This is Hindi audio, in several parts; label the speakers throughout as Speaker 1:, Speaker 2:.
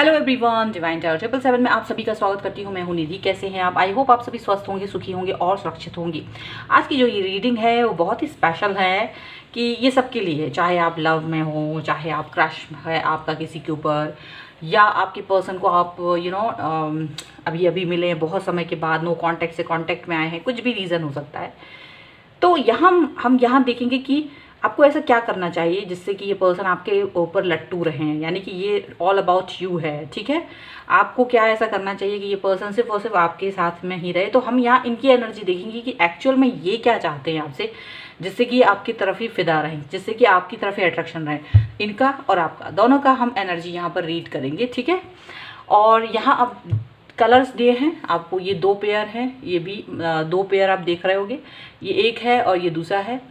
Speaker 1: हेलो एवरीवन, डिवाइन टैरो 777 में आप सभी का स्वागत करती हूँ। मैं हूँ निधि। कैसे हैं आप? आई होप आप सभी स्वस्थ होंगे, सुखी होंगे और सुरक्षित होंगे। आज की जो ये रीडिंग है वो बहुत ही स्पेशल है कि ये सबके लिए है, चाहे आप लव में हो, चाहे आप क्रश है आपका किसी के ऊपर, या आपके पर्सन को आप अभी अभी मिले हैं, बहुत समय के बाद नो कॉन्टैक्ट से कॉन्टैक्ट में आए हैं, कुछ भी रीज़न हो सकता है। तो यहाँ हम यहाँ देखेंगे कि आपको ऐसा क्या करना चाहिए जिससे कि ये पर्सन आपके ऊपर लट्टू रहें, यानी कि ये ऑल अबाउट यू है। ठीक है, आपको क्या ऐसा करना चाहिए कि ये पर्सन सिर्फ और सिर्फ आपके साथ में ही रहे। तो हम यहाँ इनकी एनर्जी देखेंगे कि एक्चुअल में ये क्या चाहते हैं आपसे, जिससे कि आपकी तरफ ही फिदा रहें, जिससे कि आपकी तरफ ही अट्रैक्शन रहे। इनका और आपका दोनों का हम एनर्जी यहाँ पर रीड करेंगे। ठीक है, और यहाँ अब कलर्स दिए हैं आपको, ये 2 पेयर हैं, ये भी 2 पेयर आप देख रहे होंगे, ये एक है और ये दूसरा है।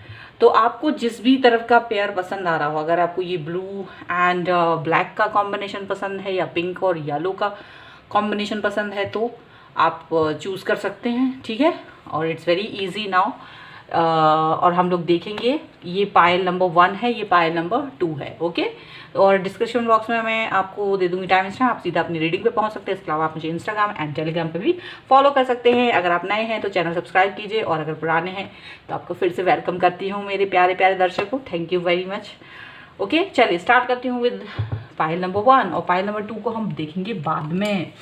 Speaker 1: तो आपको जिस भी तरफ का पेयर पसंद आ रहा हो, अगर आपको ये ब्लू एंड ब्लैक का कॉम्बिनेशन पसंद है या पिंक और येलो का कॉम्बिनेशन पसंद है, तो आप चूज़ कर सकते हैं। ठीक है, और इट्स वेरी इजी नाउ। और हम लोग देखेंगे, ये पायल नंबर 1 है, ये पायल नंबर 2 है। ओके, और डिस्क्रिप्शन बॉक्स में मैं आपको दे दूंगी टाइम इंस्टा, आप सीधा अपनी रीडिंग पे पहुंच सकते हैं। इसके अलावा आप मुझे इंस्टाग्राम एंड टेलीग्राम पे भी फॉलो कर सकते हैं। अगर आप नए हैं तो चैनल सब्सक्राइब कीजिए, और अगर पुराने हैं तो आपको फिर से वेलकम करती हूँ मेरे प्यारे प्यारे दर्शकों। Thank you very much. Okay, चलिए स्टार्ट करती हूँ विद पायल नंबर 1, और पायल नंबर 2 को हम देखेंगे बाद में।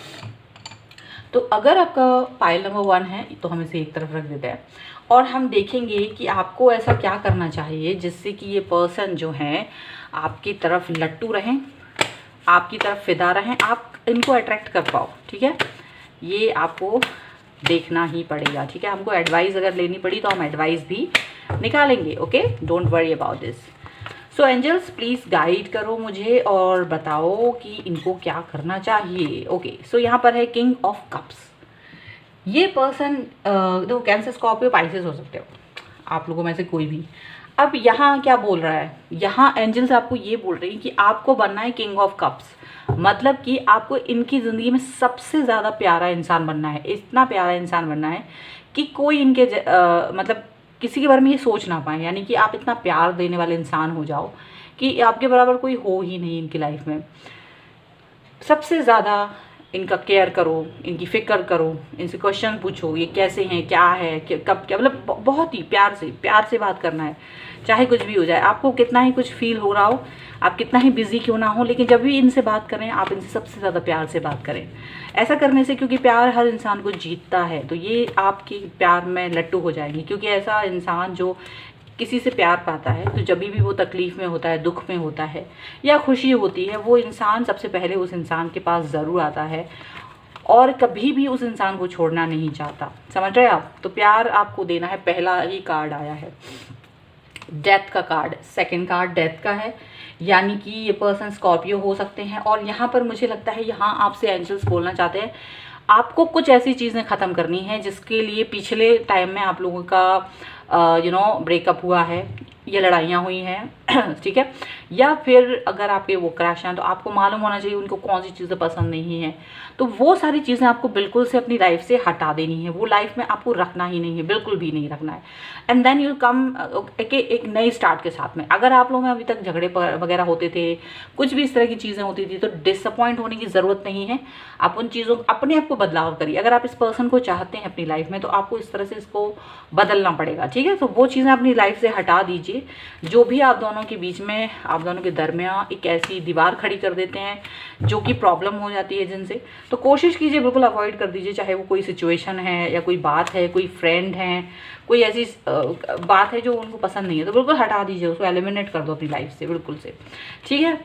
Speaker 1: तो अगर आपका पायल नंबर 1 है तो हम इसे एक तरफ रख देते हैं, और हम देखेंगे कि आपको ऐसा क्या करना चाहिए जिससे कि ये पर्सन जो है आपकी तरफ लट्टू रहें, आपकी तरफ फिदा रहें, आप इनको अट्रैक्ट कर पाओ। ठीक है, ये आपको देखना ही पड़ेगा। ठीक है, हमको एडवाइस अगर लेनी पड़ी तो हम एडवाइस भी निकालेंगे। Okay, don't worry about this. So angels please guide करो मुझे और बताओ कि इनको क्या करना चाहिए। ओके, सो यहाँ पर है किंग ऑफ कप्स। ये पर्सन देखो, कैंसर, स्कॉर्पियो, पाइसेस हो सकते हो आप लोगों में से कोई भी। अब यहाँ क्या बोल रहा है, यहाँ एंजल्स आपको ये बोल रही है कि आपको बनना है किंग ऑफ कप्स, मतलब कि आपको इनकी ज़िंदगी में सबसे ज़्यादा प्यारा इंसान बनना है, इतना प्यारा इंसान बनना है कि कोई इनके मतलब किसी के बारे में ये सोच ना पाए, यानी कि आप इतना प्यार देने वाले इंसान हो जाओ कि आपके बराबर कोई हो ही नहीं इनकी लाइफ में। सबसे ज़्यादा इनका केयर करो, इनकी फ़िक्र करो, इनसे क्वेश्चन पूछो, ये कैसे हैं, क्या है, कब क्या, मतलब बहुत ही प्यार से बात करना है, चाहे कुछ भी हो जाए। आपको कितना ही कुछ फील हो रहा हो, आप कितना ही बिजी क्यों ना हो, लेकिन जब भी इनसे बात करें आप इनसे सबसे ज़्यादा प्यार से बात करें। ऐसा करने से, क्योंकि प्यार हर इंसान को जीतता है, तो ये आपके प्यार में लट्टू हो जाएंगे। क्योंकि ऐसा इंसान जो किसी से प्यार पाता है, तो जब भी वो तकलीफ़ में होता है, दुख में होता है या खुशी होती है, वो इंसान सबसे पहले उस इंसान के पास ज़रूर आता है और कभी भी उस इंसान को छोड़ना नहीं चाहता। समझ रहे हैं आप? तो प्यार आपको देना है। पहला ही कार्ड आया है डेथ का कार्ड, सेकंड कार्ड डेथ का है, यानी कि ये पर्सन स्कॉर्पियो हो सकते हैं। और यहाँ पर मुझे लगता है यहाँ आपसे एंजल्स बोलना चाहते हैं, आपको कुछ ऐसी चीज़ें ख़त्म करनी है जिसके लिए पिछले टाइम में आप लोगों का ब्रेकअप हुआ है या लड़ाइयाँ हुई हैं। ठीक है, या फिर अगर आपके वो क्रश हैं तो आपको मालूम होना चाहिए उनको कौन सी चीज़ें पसंद नहीं है, तो वो सारी चीज़ें आपको बिल्कुल से अपनी लाइफ से हटा देनी है। वो लाइफ में आपको रखना ही नहीं है, बिल्कुल भी नहीं रखना है। एंड देन यू कम एक नई स्टार्ट के साथ में। अगर आप लोगों में अभी तक झगड़े वगैरह होते थे, कुछ भी इस तरह की चीज़ें होती थी, तो डिसअपॉइंट होने की ज़रूरत नहीं है। आप उन चीज़ों अपने आप को बदलाव करिए। अगर आप इस पर्सन को चाहते हैं अपनी लाइफ में, तो आपको इस तरह से इसको बदलना पड़ेगा। ठीक है, तो वो चीज़ें अपनी लाइफ से हटा दीजिए जो भी आप दोनों के बीच में, आप दोनों के दरमियान एक ऐसी दीवार खड़ी कर देते हैं जो कि प्रॉब्लम हो जाती है जिनसे। तो कोशिश कीजिए बिल्कुल अवॉइड कर दीजिए, चाहे वो कोई सिचुएशन है या कोई बात है, कोई फ्रेंड है, कोई ऐसी बात है जो उनको पसंद नहीं है, तो बिल्कुल हटा दीजिए, उसको एलिमिनेट कर दो अपनी लाइफ से बिल्कुल से। ठीक है,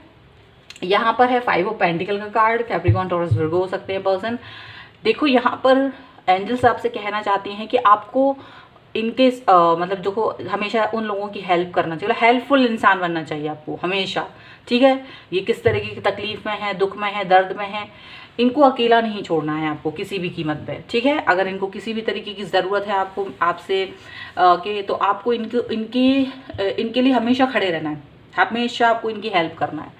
Speaker 1: यहाँ पर है 5 ऑफ पेंटिकल का कार्ड, कैप्रिकॉर्न, टॉरस, वर्गो हो सकते हैं पर्सन। देखो, यहाँ पर एंजल्स आपसे कहना चाहती हैं कि आपको इनके मतलब देखो, हमेशा उन लोगों की हेल्प करना चाहिए, हेल्पफुल इंसान बनना चाहिए आपको हमेशा। ठीक है, ये किस तरीके की तकलीफ में है, दुख में है, दर्द में है, इनको अकेला नहीं छोड़ना है आपको किसी भी कीमत पे। ठीक है, अगर इनको किसी भी तरीके की ज़रूरत है आपको आपसे के, तो आपको इनके लिए हमेशा खड़े रहना है, हमेशा आपको इनकी हेल्प करना है,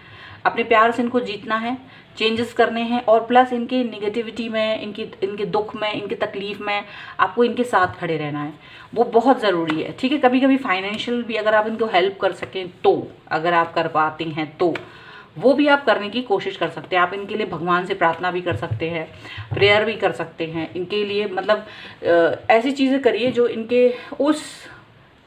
Speaker 1: अपने प्यार से इनको जीतना है, चेंजेस करने हैं, और प्लस इनके निगेटिविटी में, इनके दुख में, इनके तकलीफ में आपको इनके साथ खड़े रहना है, वो बहुत ज़रूरी है। ठीक है, कभी कभी फाइनेंशियल भी अगर आप इनको हेल्प कर सकें तो, अगर आप कर पाते हैं तो वो भी आप करने की कोशिश कर सकते हैं। आप इनके लिए भगवान से प्रार्थना भी कर सकते हैं, प्रेयर भी कर सकते हैं इनके लिए, मतलब ऐसी चीज़ें करिए जो इनके उस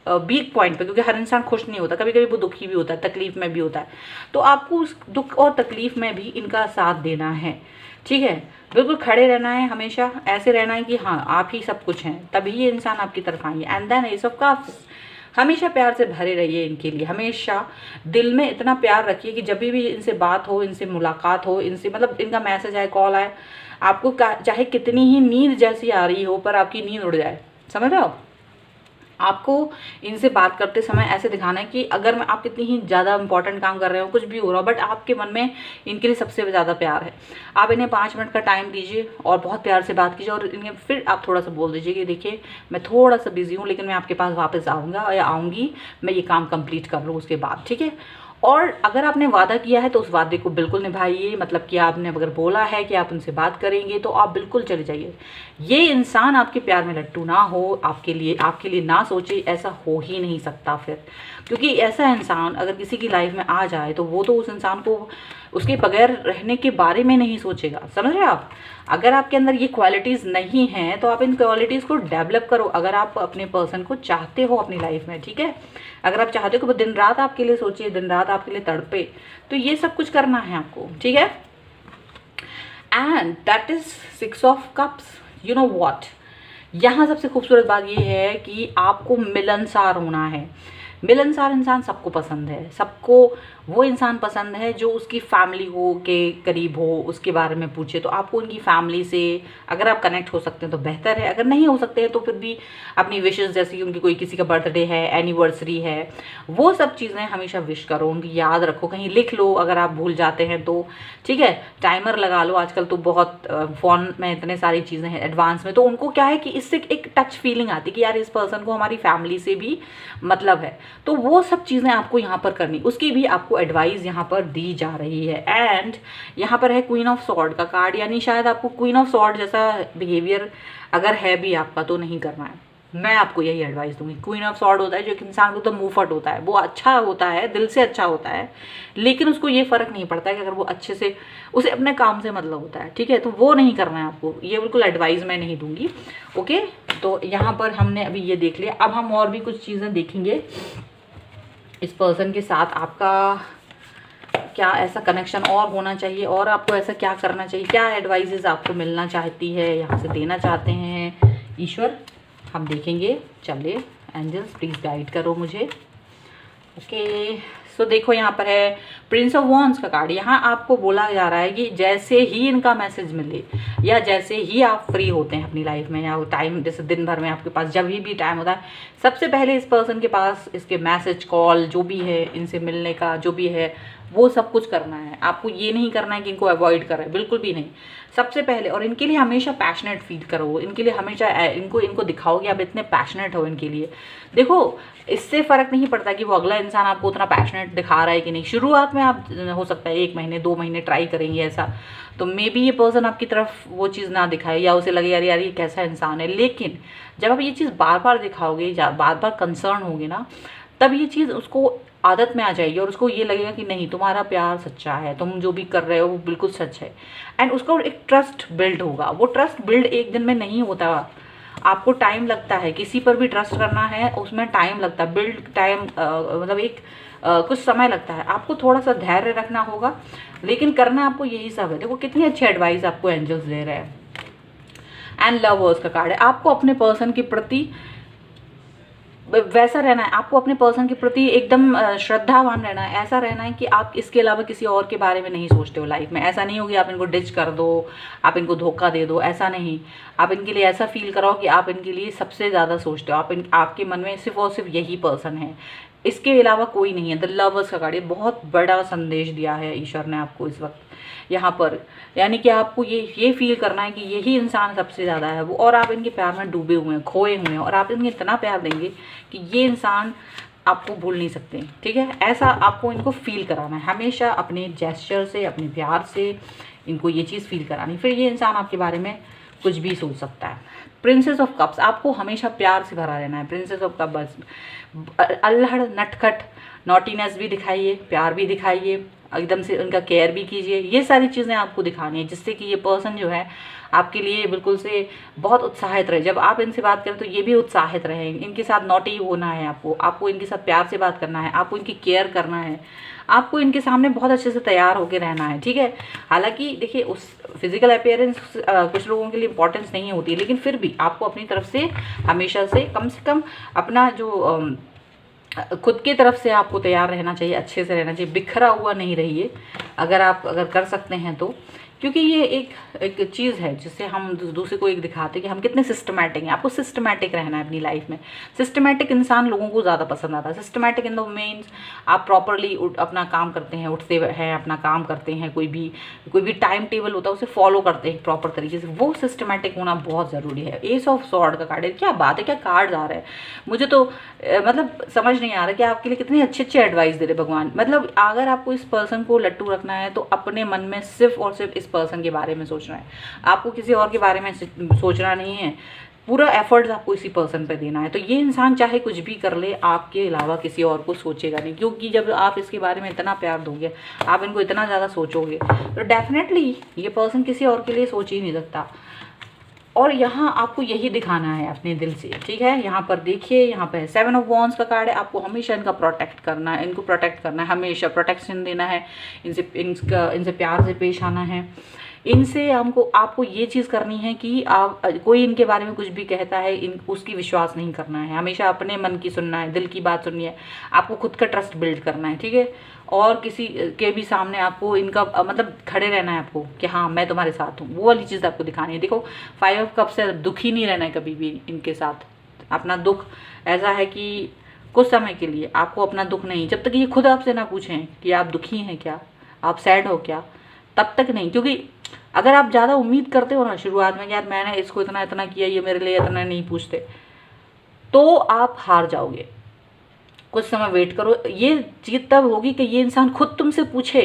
Speaker 1: वीक पॉइंट पे, क्योंकि हर इंसान खुश नहीं होता, कभी कभी वो दुखी भी होता है, तकलीफ में भी होता है, तो आपको उस दुख और तकलीफ में भी इनका साथ देना है, ठीक है। बिल्कुल खड़े रहना है, हमेशा ऐसे रहना है कि हाँ आप ही सब कुछ हैं, तभी ये इंसान आपकी तरफ आएंगे। And then ace of cups, हमेशा प्यार से भरे रहिए इनके लिए, हमेशा दिल में इतना प्यार रखिए कि जब भी इनसे बात हो, इनसे मुलाकात हो, इनसे मतलब इनका मैसेज आए, कॉल आए, आपको चाहे कितनी ही नींद जैसी आ रही हो पर आपकी नींद उड़ जाए, समझ रहे हो। आपको इनसे बात करते समय ऐसे दिखाना है कि अगर मैं आप कितनी ही ज़्यादा इंपॉर्टेंट काम कर रहे हो, कुछ भी हो रहा हो, बट आपके मन में इनके लिए सबसे ज़्यादा प्यार है। आप इन्हें 5 मिनट का टाइम दीजिए और बहुत प्यार से बात कीजिए, और इन्हें फिर आप थोड़ा सा बोल दीजिए कि देखिए मैं थोड़ा सा बिजी हूँ, लेकिन मैं आपके पास वापस आऊँगा या आऊँगी, मैं ये काम कंप्लीट कर लूँ उसके बाद, ठीक है। और अगर आपने वादा किया है तो उस वादे को बिल्कुल निभाइए, मतलब कि आपने अगर बोला है कि आप उनसे बात करेंगे तो आप बिल्कुल चले जाइए। ये इंसान आपके प्यार में लट्टू ना हो, आपके लिए ना सोचे, ऐसा हो ही नहीं सकता फिर, क्योंकि ऐसा इंसान अगर किसी की लाइफ में आ जाए तो वो तो उस इंसान को उसके बगैर रहने के बारे में नहीं सोचेगा, समझ रहे हैं आप। अगर आपके अंदर ये क्वालिटीज़ नहीं हैं तो आप इन क्वालिटीज़ को डेवलप करो, अगर आप अपने पर्सन को चाहते हो अपनी लाइफ में, ठीक है। अगर आप चाहते हो कि वो दिन रात आपके लिए सोचे, दिन रात आपके लिए तड़पे, तो ये सब कुछ करना है आपको, ठीक है। And that is 6 of cups. You know what, यहाँ सबसे खूबसूरत बात ये है कि आपको मिलनसार होना है। मिलनसार इंसान सबको पसंद है, सबको वो इंसान पसंद है जो उसकी फैमिली हो के करीब हो, उसके बारे में पूछे। तो आपको उनकी फैमिली से अगर आप कनेक्ट हो सकते हैं तो बेहतर है, अगर नहीं हो सकते हैं तो फिर भी अपनी विशेज़, जैसे कि उनकी कोई किसी का बर्थडे है, एनिवर्सरी है, वो सब चीज़ें हमेशा विश करो, उनकी याद रखो, कहीं लिख लो अगर आप भूल जाते हैं तो, ठीक है। टाइमर लगा लो, आजकल तो बहुत फ़ोन में इतने सारी चीज़ें हैं एडवांस में, तो उनको क्या है कि इससे एक टच फीलिंग आती है कि यार इस पर्सन को हमारी फैमिली से भी मतलब है, तो वो सब चीज़ें आपको यहाँ पर करनी, उसकी भी आपको एडवाइस यहाँ पर दी जा रही है। एंड यहाँ पर है क्वीन ऑफ सॉर्ड का कार्ड, यानी शायद आपको क्वीन ऑफ सॉर्ड जैसा बिहेवियर अगर है भी आपका तो नहीं करना है। मैं आपको यही एडवाइस दूंगी। क्वीन ऑफ सॉर्ड होता है जो एक इंसान को तो मुंहफट होता है, वो अच्छा होता है, दिल से अच्छा होता है, लेकिन उसको ये फ़र्क नहीं पड़ता है कि अगर वो अच्छे से, उसे अपने काम से मतलब होता है, ठीक है। तो वो नहीं करना है आपको, ये बिल्कुल एडवाइस मैं नहीं दूंगी, ओके। तो यहाँ पर हमने अभी ये देख लिया, अब हम और भी कुछ चीज़ें देखेंगे इस पर्सन के साथ। आपका क्या ऐसा कनेक्शन और होना चाहिए, और आपको ऐसा क्या करना चाहिए, क्या एडवाइजेज आपको मिलना चाहती है, यहाँ से देना चाहते हैं ईश्वर, हम देखेंगे। चलिए एंजल्स प्लीज़ गाइड करो मुझे, ओके। सो देखो यहाँ पर है प्रिंस ऑफ वॉन्ड्स का कार्ड। यहाँ आपको बोला जा रहा है कि जैसे ही इनका मैसेज मिले या जैसे ही आप फ्री होते हैं अपनी लाइफ में, या टाइम जैसे दिन भर में आपके पास जब भी टाइम होता है, सबसे पहले इस पर्सन के पास इसके मैसेज, कॉल जो भी है, इनसे मिलने का जो भी है, वो सब कुछ करना है। आपको ये नहीं करना है कि इनको अवॉइड करें, बिल्कुल भी नहीं। सबसे पहले, और इनके लिए हमेशा पैशनेट फील करो, इनके लिए हमेशा इनको दिखाओ कि आप इतने पैशनेट हो इनके लिए। देखो इससे फ़र्क नहीं पड़ता कि वो अगला इंसान आपको उतना पैशनेट दिखा रहा है कि नहीं। शुरुआत में आप हो सकता है 1 महीने 2 महीने ट्राई करेंगे ऐसा, तो मे बी ये पर्सन आपकी तरफ वो चीज़ ना दिखाए, या उसे लगे यार यार ये कैसा इंसान है। लेकिन जब आप ये चीज़ बार बार दिखाओगे, बार बार कंसर्न होगे ना, तब ये चीज़ उसको आदत में आ जाएगी और उसको ये लगेगा कि नहीं तुम्हारा प्यार सच्चा है, तुम जो भी कर रहे हो वो बिल्कुल सच है। एंड उसका एक ट्रस्ट बिल्ड होगा। वो ट्रस्ट बिल्ड एक दिन में नहीं होता, आपको टाइम लगता है। किसी पर भी ट्रस्ट करना है उसमें टाइम लगता है, बिल्ड टाइम मतलब एक कुछ समय लगता है। आपको थोड़ा सा धैर्य रखना होगा, लेकिन करना आपको यही सब है। देखो कितनी अच्छी एडवाइस आपको एंजल्स दे रहे हैं। एंड लवर्स का कार्ड है। आपको अपने पर्सन के प्रति वैसा रहना है, आपको अपने पर्सन के प्रति एकदम श्रद्धावान रहना है। ऐसा रहना है कि आप इसके अलावा किसी और के बारे में नहीं सोचते हो लाइफ में। ऐसा नहीं हो कि आप इनको डिच कर दो, आप इनको धोखा दे दो, ऐसा नहीं। आप इनके लिए ऐसा फील कराओ कि आप इनके लिए सबसे ज़्यादा सोचते हो। आपके मन में सिर्फ और सिर्फ यही पर्सन है, इसके अलावा कोई नहीं है। द लवर्स का कार्ड, ये बहुत बड़ा संदेश दिया है ईश्वर ने आपको इस वक्त यहाँ पर। यानी कि आपको ये फील करना है कि यही इंसान सबसे ज़्यादा है वो, और आप इनके प्यार में डूबे हुए हैं, खोए हुए हैं, और आप इनको इतना प्यार देंगे कि ये इंसान आपको भूल नहीं सकते, ठीक है। ऐसा आपको इनको फील कराना है हमेशा, अपने जेस्चर से, अपने प्यार से इनको ये चीज़ फील करानी, फिर ये इंसान आपके बारे में कुछ भी सोच सकता है। प्रिंसेस ऑफ कप्स, आपको हमेशा प्यार से भरा रहना है। प्रिंसेस ऑफ कप, बस अल्हड़ नटखट नॉटीनेस भी दिखाइए, प्यार भी दिखाइए, एकदम से उनका केयर भी कीजिए। ये सारी चीज़ें आपको दिखानी है जिससे कि ये पर्सन जो है आपके लिए बिल्कुल से बहुत उत्साहित रहे। जब आप इनसे बात करें तो ये भी उत्साहित रहे। इनके साथ नॉटी होना है आपको इनके साथ प्यार से बात करना है, आपको इनकी केयर करना है, आपको इनके सामने बहुत अच्छे से तैयार होकर रहना है, ठीक है। हालांकि देखिए उस फिजिकल अपीयरेंस कुछ लोगों के लिए इंपॉर्टेंस नहीं होती है, लेकिन फिर भी आपको अपनी तरफ से हमेशा से कम अपना जो खुद की तरफ से आपको तैयार रहना चाहिए, अच्छे से रहना चाहिए, बिखरा हुआ नहीं रहिए अगर कर सकते हैं तो। क्योंकि ये एक चीज़ है जिससे हम दूसरे को एक दिखाते हैं कि हम कितने सिस्टमैटिक हैं। आपको सिस्टमैटिक रहना है अपनी लाइफ में। सिस्टमैटिक इंसान लोगों को ज़्यादा पसंद आता है। सिस्टमैटिक इन द मीन्स आप प्रॉपरली अपना काम करते हैं, उठते हैं, अपना काम करते हैं, कोई भी टाइम टेबल होता है उसे फॉलो करते हैं प्रॉपर तरीके से। वो सिस्टमैटिक होना बहुत ज़रूरी है। एस ऑफ सॉर्ड का कार्ड है। क्या बात है, क्या कार्ड आ रहा है। मुझे तो मतलब समझ नहीं आ रहा कि आपके लिए कितनी अच्छी एडवाइस दे रहे भगवान। मतलब अगर आपको इस पर्सन को लट्टू रखना है तो अपने मन में सिर्फ और सिर्फ इस पर्सन के बारे में सोचना है। आपको किसी और के बारे में सोचना नहीं है। पूरा एफर्ट्स आपको इसी पर्सन पे देना है। तो ये इंसान चाहे कुछ भी कर ले, आपके अलावा किसी और को सोचेगा नहीं। क्योंकि जब आप इसके बारे में इतना प्यार दोगे, आप इनको इतना ज़्यादा सोचोगे, तो डेफिनेटली ये पर्सन किसी और के लिए सोच ही नहीं सकता। और यहाँ आपको यही दिखाना है अपने दिल से, ठीक है। यहाँ पर देखिए, यहाँ पर 7 ऑफ वॉन्ड्स का कार्ड है। आपको हमेशा इनका प्रोटेक्ट करना है, इनको प्रोटेक्ट करना है, हमेशा प्रोटेक्शन देना है, इनसे प्यार से पेश आना है। इनसे आपको ये चीज़ करनी है कि आप कोई इनके बारे में कुछ भी कहता है उसकी विश्वास नहीं करना है। हमेशा अपने मन की सुनना है, दिल की बात सुननी है। आपको खुद का ट्रस्ट बिल्ड करना है, ठीक है। और किसी के भी सामने आपको इनका मतलब खड़े रहना है आपको कि हाँ मैं तुम्हारे साथ हूँ। वो वाली चीज़ आपको दिखानी है। देखो 5 ऑफ कप से दुखी नहीं रहना है कभी भी इनके साथ। अपना दुख ऐसा है कि कुछ समय के लिए आपको अपना दुख नहीं, जब तक ये खुद आपसे ना पूछें कि आप दुखी हैं क्या, आप सैड हो क्या, तब तक नहीं। क्योंकि अगर आप ज़्यादा उम्मीद करते हो ना शुरुआत में, यार मैंने इसको इतना किया, ये मेरे लिए इतना नहीं पूछते, तो आप हार जाओगे। कुछ समय वेट करो। ये चीज़ तब होगी कि ये इंसान खुद तुमसे पूछे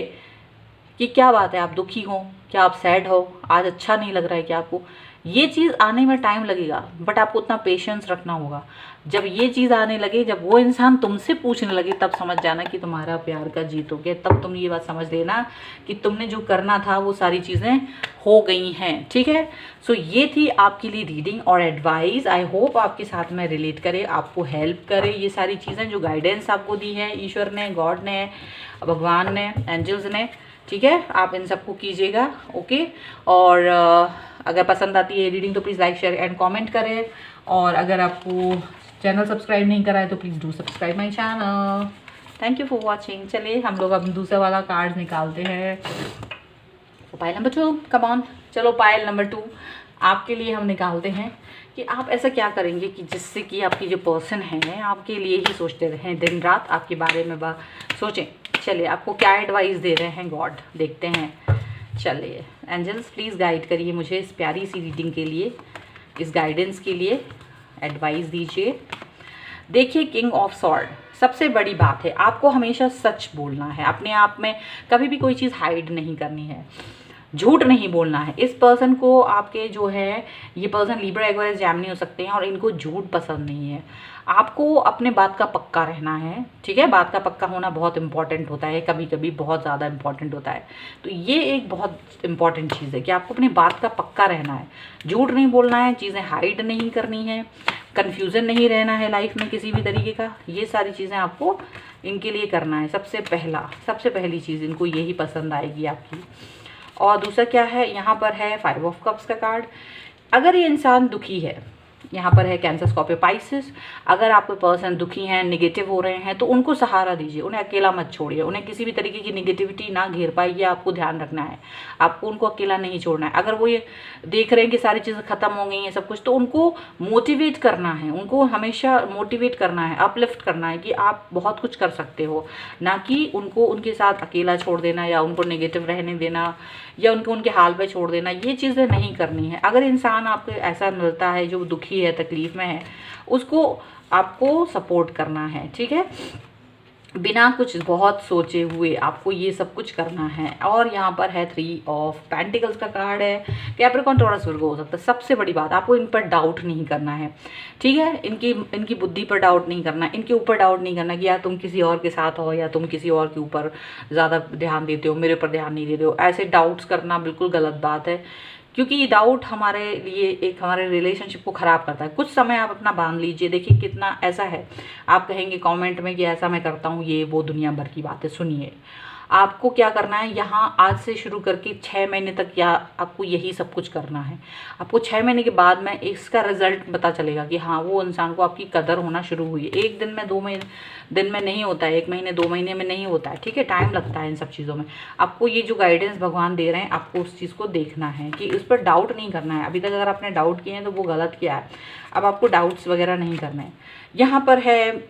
Speaker 1: कि क्या बात है, आप दुखी हो क्या, आप सैड हो, आज अच्छा नहीं लग रहा है क्या आपको। ये चीज़ आने में टाइम लगेगा, बट आपको उतना पेशेंस रखना होगा। जब ये चीज़ आने लगे, जब वो इंसान तुमसे पूछने लगे, तब समझ जाना कि तुम्हारा प्यार का जीत हो गया। तब तुम ये बात समझ लेना कि तुमने जो करना था वो सारी चीज़ें हो गई हैं, ठीक है। सो ये थी आपके लिए रीडिंग और एडवाइस। आई होप आपके साथ में रिलेट करे, आपको हेल्प करे। ये सारी चीज़ें जो गाइडेंस आपको दी है ईश्वर ने, गॉड ने, भगवान ने, एंजल्स ने, ठीक है। आप इन सबको कीजिएगा, ओके। और अगर पसंद आती है रीडिंग तो please like, share and comment करें। और अगर आपको चैनल सब्सक्राइब नहीं करा है तो please do subscribe my channel. Thank you for watching. चलिए हम लोग अब दूसरा वाला कार्ड निकालते हैं। Pile number 2, come on. चलो पाइल नंबर 2 आपके लिए हम निकालते हैं कि आप ऐसा क्या करेंगे कि जिससे कि आपकी जो पर्सन है आपके लिए ही सोचते रहें, दिन रात आपके बारे में सोचें। चलिए आपको क्या एडवाइस दे रहे हैं गॉड, देखते हैं। चलिए एंजल्स प्लीज़ गाइड करिए मुझे इस प्यारी सी रीडिंग के लिए, इस गाइडेंस के लिए एडवाइस दीजिए। देखिए किंग ऑफ सॉर्ड, सबसे बड़ी बात है आपको हमेशा सच बोलना है। अपने आप में कभी भी कोई चीज़ हाइड नहीं करनी है, झूठ नहीं बोलना है। इस पर्सन को आपके जो है, ये पर्सन लिब्रा, एक्वेरियस, जेमिनी हो सकते हैं और इनको झूठ पसंद नहीं है। आपको अपने बात का पक्का रहना है, ठीक है। बात का पक्का होना बहुत इंपॉर्टेंट होता है, कभी कभी बहुत ज़्यादा इंपॉर्टेंट होता है। तो ये एक बहुत इंपॉर्टेंट चीज़ है कि आपको अपनी बात का पक्का रहना है, झूठ नहीं बोलना है, चीज़ें हाइड नहीं करनी है, कन्फ्यूज़न नहीं रहना है लाइफ में किसी भी तरीके का। ये सारी चीज़ें आपको इनके लिए करना है। सबसे पहली चीज़ इनको यही पसंद आएगी आपकी। और दूसरा क्या है, यहाँ पर है 5 ऑफ कप्स का कार्ड। अगर ये इंसान दुखी है, यहाँ पर है कैंसर, स्कॉर्पियो, पाइसेस। अगर आपके पर्सन दुखी हैं, नेगेटिव हो रहे हैं, तो उनको सहारा दीजिए, उन्हें अकेला मत छोड़िए। उन्हें किसी भी तरीके की नेगेटिविटी ना घेर पाए, ये आपको ध्यान रखना है। आपको उनको अकेला नहीं छोड़ना है। अगर वो ये देख रहे हैं कि सारी चीज़ें ख़त्म हो गई हैं सब कुछ, तो उनको मोटिवेट करना है, उनको हमेशा मोटिवेट करना है, अपलिफ्ट करना है कि आप बहुत कुछ कर सकते हो। ना कि उनको उनके साथ अकेला छोड़ देना या उनको नेगेटिव रहने देना या उनको उनके हाल पे छोड़ देना, ये चीज़ें नहीं करनी है। अगर इंसान आपको ऐसा मिलता है जो दुखी है, तकलीफ़ में है, उसको आपको सपोर्ट करना है, ठीक है। बिना कुछ बहुत सोचे हुए आपको ये सब कुछ करना है। और यहाँ पर है 3 ऑफ पेंटिकल्स का कार्ड है। कैप्रिकॉर्न, टॉरस, वर्गो हो सकता है। सबसे बड़ी बात, आपको इन पर डाउट नहीं करना है, ठीक है। इनकी बुद्धि पर डाउट नहीं करना, इनके ऊपर डाउट नहीं करना कि यार तुम किसी और के साथ हो या तुम किसी और के ऊपर ज़्यादा ध्यान देते हो, मेरे ऊपर ध्यान नहीं देते हो। ऐसे डाउट्स करना बिल्कुल गलत बात है, क्योंकि ये डाउट हमारे लिए एक हमारे रिलेशनशिप को ख़राब करता है। कुछ समय आप अपना बांध लीजिए, देखिए कितना ऐसा है। आप कहेंगे कमेंट में कि ऐसा मैं करता हूँ, ये वो दुनिया भर की बातें। सुनिए, आपको क्या करना है, यहाँ आज से शुरू करके 6 महीने तक या आपको यही सब कुछ करना है। आपको 6 महीने के बाद में इसका रिजल्ट पता चलेगा कि हाँ, वो इंसान को आपकी कदर होना शुरू हुई है। एक दिन में 2 महीने दिन में नहीं होता है, 1 महीने 2 महीने में नहीं होता है, ठीक है। टाइम लगता है इन सब चीज़ों में। आपको ये जो गाइडेंस भगवान दे रहे हैं, आपको उस चीज़ को देखना है कि उस पर डाउट नहीं करना है। अभी तक अगर आपने डाउट किए हैं तो वो गलत किया है, अब आपको डाउट्स वगैरह नहीं करने हैं। यहाँ पर है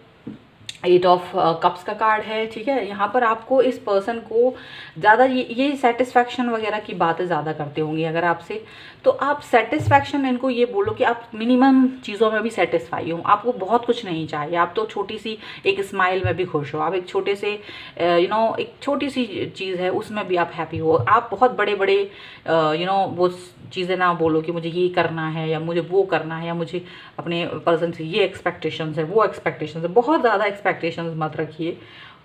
Speaker 1: 8 ऑफ कप्स का कार्ड है, ठीक है। यहाँ पर आपको इस पर्सन को ज़्यादा ये सेटिस्फैक्शन वगैरह की बातें ज़्यादा करते होंगे अगर आपसे, तो आप सेटिस्फैक्शन इनको ये बोलो कि आप मिनिमम चीज़ों में भी सेटिस्फाई हो। आपको बहुत कुछ नहीं चाहिए, आप तो छोटी सी एक स्माइल में भी खुश हो, आप एक छोटे से एक छोटी सी चीज़ है उसमें भी आप हैप्पी हो। आप बहुत बड़े बड़े वो चीज़ें ना बोलो कि मुझे ये करना है या मुझे वो करना है या मुझे अपने पर्सन से ये एक्सपेक्टेशंस है वो एक्सपेक्टेशंस है। बहुत ज़्यादा एक्सपेक्टेशंस मत रखिए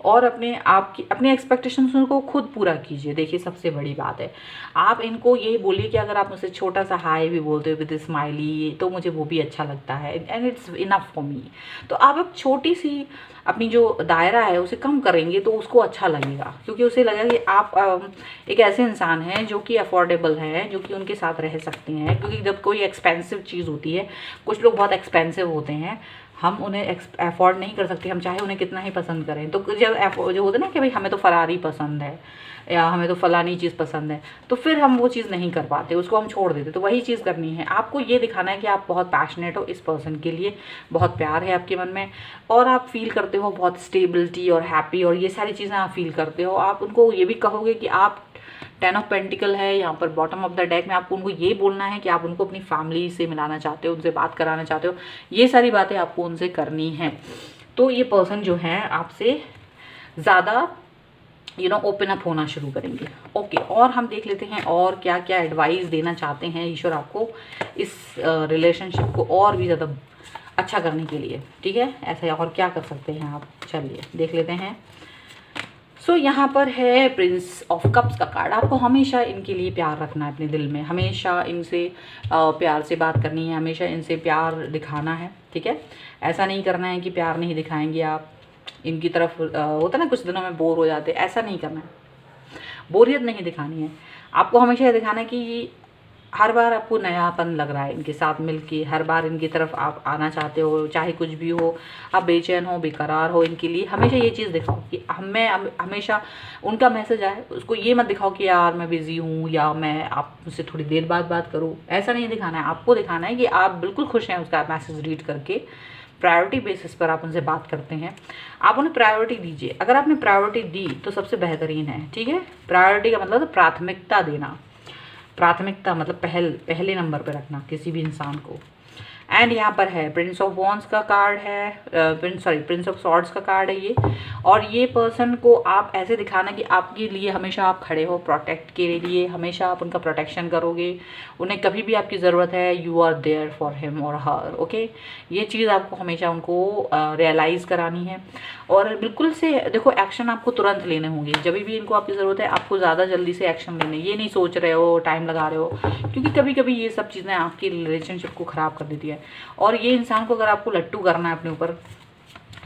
Speaker 1: और अपने एक्सपेक्टेशंस को खुद पूरा कीजिए। देखिए, सबसे बड़ी बात है, आप इनको यही बोलिए कि अगर आप मुझसे छोटा सा हाई भी बोलते हो विद स्माइली तो मुझे वो भी अच्छा लगता है, and it's enough for me. तो आप अब छोटी सी अपनी जो दायरा है उसे कम करेंगे तो उसको अच्छा लगेगा, क्योंकि उसे लगेगा कि आप एक ऐसे इंसान हैं जो कि अफोर्डेबल है, जो कि उनके साथ रह सकते हैं। क्योंकि जब कोई एक्सपेंसिव चीज़ होती है, कुछ लोग बहुत एक्सपेंसिव होते हैं, हम उन्हें अफोर्ड नहीं कर सकते, हम चाहे उन्हें कितना ही पसंद करें। तो जब जो होता है ना कि भाई हमें तो फरारी पसंद है या हमें तो फलानी चीज़ पसंद है, तो फिर हम वो चीज़ नहीं कर पाते, उसको हम छोड़ देते। तो वही चीज़ करनी है, आपको ये दिखाना है कि आप बहुत पैशनेट हो इस पर्सन के लिए, बहुत प्यार है आपके मन में और आप फील करते हो बहुत स्टेबिलिटी और हैप्पी, और ये सारी चीज़ें आप फील करते हो। आप उनको ये भी कहोगे कि आप 10 ऑफ पेंटिकल है यहाँ पर बॉटम ऑफ द डेक में, आपको उनको ये बोलना है कि आप उनको अपनी फैमिली से मिलाना चाहते हो, उनसे बात कराना चाहते हो। ये सारी बातें आपको उनसे करनी है। तो ये पर्सन जो है आपसे ज़्यादा ओपन अप होना शुरू करेंगे। ओके, और हम देख लेते हैं और क्या क्या एडवाइस देना चाहते हैं ईश्वर आपको इस रिलेशनशिप को और भी ज़्यादा अच्छा करने के लिए, ठीक है। ऐसे और क्या कर सकते हैं आप, चलिए देख लेते हैं। सो यहाँ पर है प्रिंस ऑफ कप्स का कार्ड। आपको हमेशा इनके लिए प्यार रखना है अपने दिल में, हमेशा इनसे प्यार से बात करनी है, हमेशा इनसे प्यार दिखाना है, ठीक है। ऐसा नहीं करना है कि प्यार नहीं दिखाएंगे आप इनकी तरफ, होता ना कुछ दिनों में बोर हो जाते, ऐसा नहीं करना है, बोरियत नहीं दिखानी है। आपको हमेशा ये दिखाना है कि हर बार आपको नयापन लग रहा है इनके साथ मिलके, हर बार इनकी तरफ आप आना चाहते हो, चाहे कुछ भी हो, आप बेचैन हो, बेकरार हो, इनके लिए हमेशा ये चीज़ दिखाओ कि हमें हमेशा उनका मैसेज आए। उसको ये मत दिखाओ कि यार मैं बिज़ी हूँ या मैं आप मुझसे थोड़ी देर बाद बात करूँ, ऐसा नहीं दिखाना है। आपको दिखाना है कि आप बिल्कुल खुश हैं उसका मैसेज रीड करके, प्रायोरिटी बेसिस पर आप उनसे बात करते हैं, आप उन्हें प्रायोरिटी दीजिए। अगर आपने प्रायोरिटी दी तो सबसे बेहतरीन है, ठीक है। प्रायोरिटी का मतलब प्राथमिकता देना, प्राथमिकता मतलब पहले नंबर पे रखना किसी भी इंसान को। एंड यहाँ पर है प्रिंस ऑफ वॉन्ड्स का कार्ड है, प्रिंस ऑफ सॉर्ड्स का कार्ड है ये। और ये पर्सन को आप ऐसे दिखाना कि आपके लिए हमेशा आप खड़े हो, प्रोटेक्ट के लिए हमेशा आप उनका प्रोटेक्शन करोगे, उन्हें कभी भी आपकी ज़रूरत है you are there for him और हर, ओके। ये चीज़ आपको हमेशा उनको रियलाइज़ करानी है। और बिल्कुल से देखो, एक्शन आपको तुरंत लेने होंगे, जब भी इनको आपकी ज़रूरत है आपको ज़्यादा जल्दी से एक्शन लेने, ये नहीं सोच रहे हो, टाइम लगा रहे हो, क्योंकि कभी कभी ये सब चीज़ें आपकी रिलेशनशिप को ख़राब कर देती है। और ये इंसान को अगर आपको लट्टू करना है अपने ऊपर,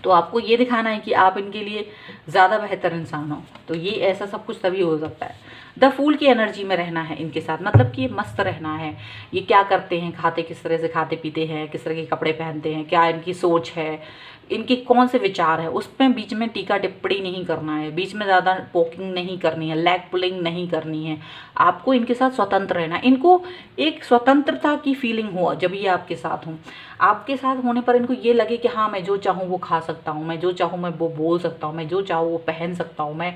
Speaker 1: तो आपको ये दिखाना है कि आप इनके लिए ज़्यादा बेहतर इंसान हो। तो ये ऐसा सब कुछ तभी हो सकता है। द फूल की एनर्जी में रहना है इनके साथ, मतलब कि ये मस्त रहना है। ये क्या करते हैं, खाते किस तरह से खाते पीते हैं, किस तरह के कपड़े पहनते हैं, क्या इनकी सोच है, इनके कौन से विचार है, उस पर बीच में टीका टिप्पणी नहीं करना है, बीच में ज़्यादा पोकिंग नहीं करनी है, लैग पुलिंग नहीं करनी है। आपको इनके साथ स्वतंत्र रहना है। इनको एक स्वतंत्रता की फीलिंग हो जब ये आपके साथ हों। आपके साथ होने पर इनको ये लगे कि हाँ, मैं जो चाहूँ वो खा सकता हूँ, मैं जो चाहूँ मैं वो बोल सकता हूँ, मैं जो चाहूँ वो पहन सकता हूँ, मैं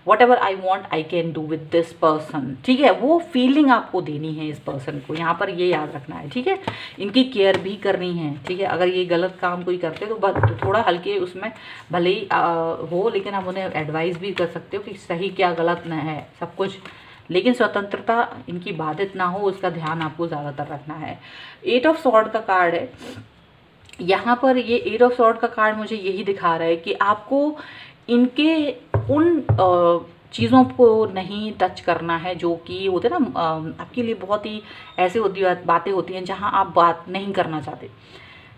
Speaker 1: what ever I want I can do with this this person, ठीक है। वो फीलिंग आपको देनी है इस पर्सन को, यहाँ पर ये याद रखना है, ठीक है। इनकी केयर भी करनी है, ठीक है। अगर ये गलत काम कोई करते तो थोड़ा हल्के उसमें भले ही हो, लेकिन आप उन्हें एडवाइस भी कर सकते हो कि सही क्या गलत न है सब कुछ, लेकिन स्वतंत्रता इनकी बाधित ना हो, उसका ध्यान आपको ज़्यादातर रखना है। 8 ऑफ सॉर्ड का कार्ड है यहाँ पर। ये 8 ऑफ सॉर्ड का कार्ड मुझे यही दिखा रहा है कि आपको इनके उन चीज़ों को नहीं टच करना है जो कि होते हैं ना, आपके लिए बहुत ही ऐसे बातें होती हैं जहाँ आप बात नहीं करना चाहते,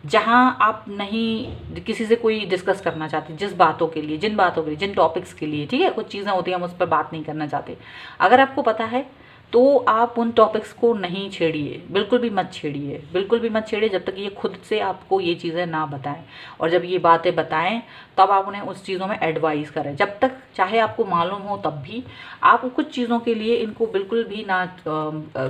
Speaker 1: जहाँ आप नहीं किसी से कोई डिस्कस करना चाहते, जिस बातों के लिए, जिन बातों के लिए, जिन टॉपिक्स के लिए, ठीक है। कुछ चीज़ें होती हैं हम उस पर बात नहीं करना चाहते। अगर आपको पता है तो आप उन टॉपिक्स को नहीं छेड़िए, बिल्कुल भी मत छेड़िए, बिल्कुल भी मत छेड़िए जब तक ये खुद से आपको ये चीज़ें ना बताएं। और जब ये बातें बताएं तब आप उन्हें उस चीज़ों में एडवाइस करें। जब तक चाहे आपको मालूम हो तब भी आप कुछ चीज़ों के लिए इनको बिल्कुल भी ना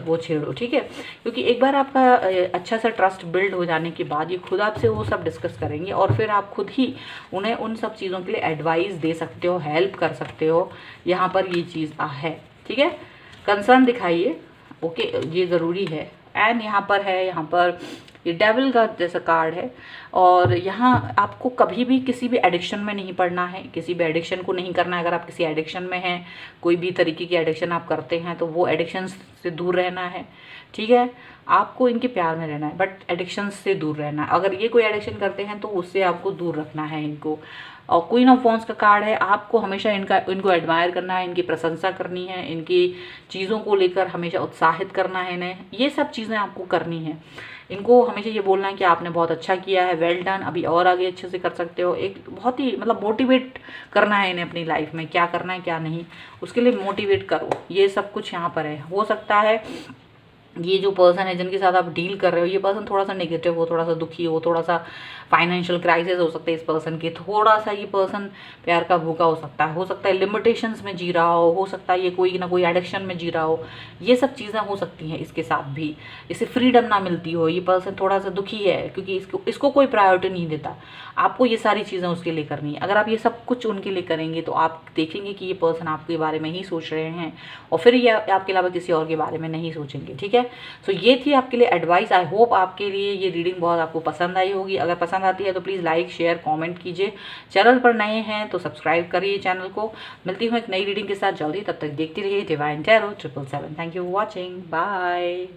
Speaker 1: वो छेड़ो, ठीक है। क्योंकि एक बार आपका अच्छा सा ट्रस्ट बिल्ड हो जाने के बाद ये खुद आपसे वो सब डिस्कस करेंगे और फिर आप खुद ही उन्हें उन सब चीज़ों के लिए एडवाइस दे सकते हो, हेल्प कर सकते हो। यहाँ पर ये चीज़ है, ठीक है। कंसर्न दिखाइए, ओके, ये ज़रूरी है। एंड यहाँ पर है, यहाँ पर ये डेविल का जैसा कार्ड है। और यहाँ आपको कभी भी किसी भी एडिक्शन में नहीं पड़ना है, किसी भी एडिक्शन को नहीं करना है। अगर आप किसी एडिक्शन में हैं, कोई भी तरीके की एडिक्शन आप करते हैं, तो वो एडिक्शन से दूर रहना है, ठीक है। आपको इनके प्यार में रहना है, बट एडिक्शन से दूर रहना है। अगर ये कोई एडिक्शन करते हैं तो उससे आपको दूर रखना है इनको। और क्वीन ऑफ वॉन्ड्स का कार्ड है, आपको हमेशा इनको एडमायर करना है, इनकी प्रशंसा करनी है, इनकी चीज़ों को लेकर हमेशा उत्साहित करना है इन्हें। ये सब चीज़ें आपको करनी है। इनको हमेशा ये बोलना है कि आपने बहुत अच्छा किया है, वेल डन, अभी और आगे अच्छे से कर सकते हो। एक बहुत ही मतलब मोटिवेट करना है इन्हें अपनी लाइफ में, क्या करना है क्या नहीं, उसके लिए मोटिवेट करो। ये सब कुछ यहाँ पर है। हो सकता है ये जो पर्सन है जिनके साथ आप डील कर रहे हो, ये पर्सन थोड़ा सा नेगेटिव हो, थोड़ा सा दुखी हो, थोड़ा सा फाइनेंशियल क्राइसिस हो सकता है इस पर्सन के, थोड़ा सा ये पर्सन प्यार का भूखा हो सकता है लिमिटेशंस में जी रहा हो सकता है ये कोई ना कोई एडिक्शन में जी रहा हो। ये सब चीज़ें हो सकती हैं इसके साथ भी, इसे फ्रीडम ना मिलती हो, ये पर्सन थोड़ा सा दुखी है क्योंकि इसको कोई प्रायोरिटी नहीं देता। आपको ये सारी चीज़ें उसके लिए करनी है। अगर आप ये सब कुछ उनके लिए करेंगे तो आप देखेंगे कि ये पर्सन आपके बारे में ही सोच रहे हैं और फिर ये आपके अलावा किसी और के बारे में नहीं सोचेंगे, ठीक है। सो ये थी आपके लिए एडवाइस। आई होप आपके लिए ये रीडिंग बहुत आपको पसंद आई होगी। अगर पसंद आती है तो प्लीज़ लाइक शेयर कमेंट कीजिए। चैनल पर नए हैं तो सब्सक्राइब करिए चैनल को। मिलती हूँ एक नई रीडिंग के साथ जल्दी, तब तक देखते रहिए divine tarot 777। Thank you for watching, bye.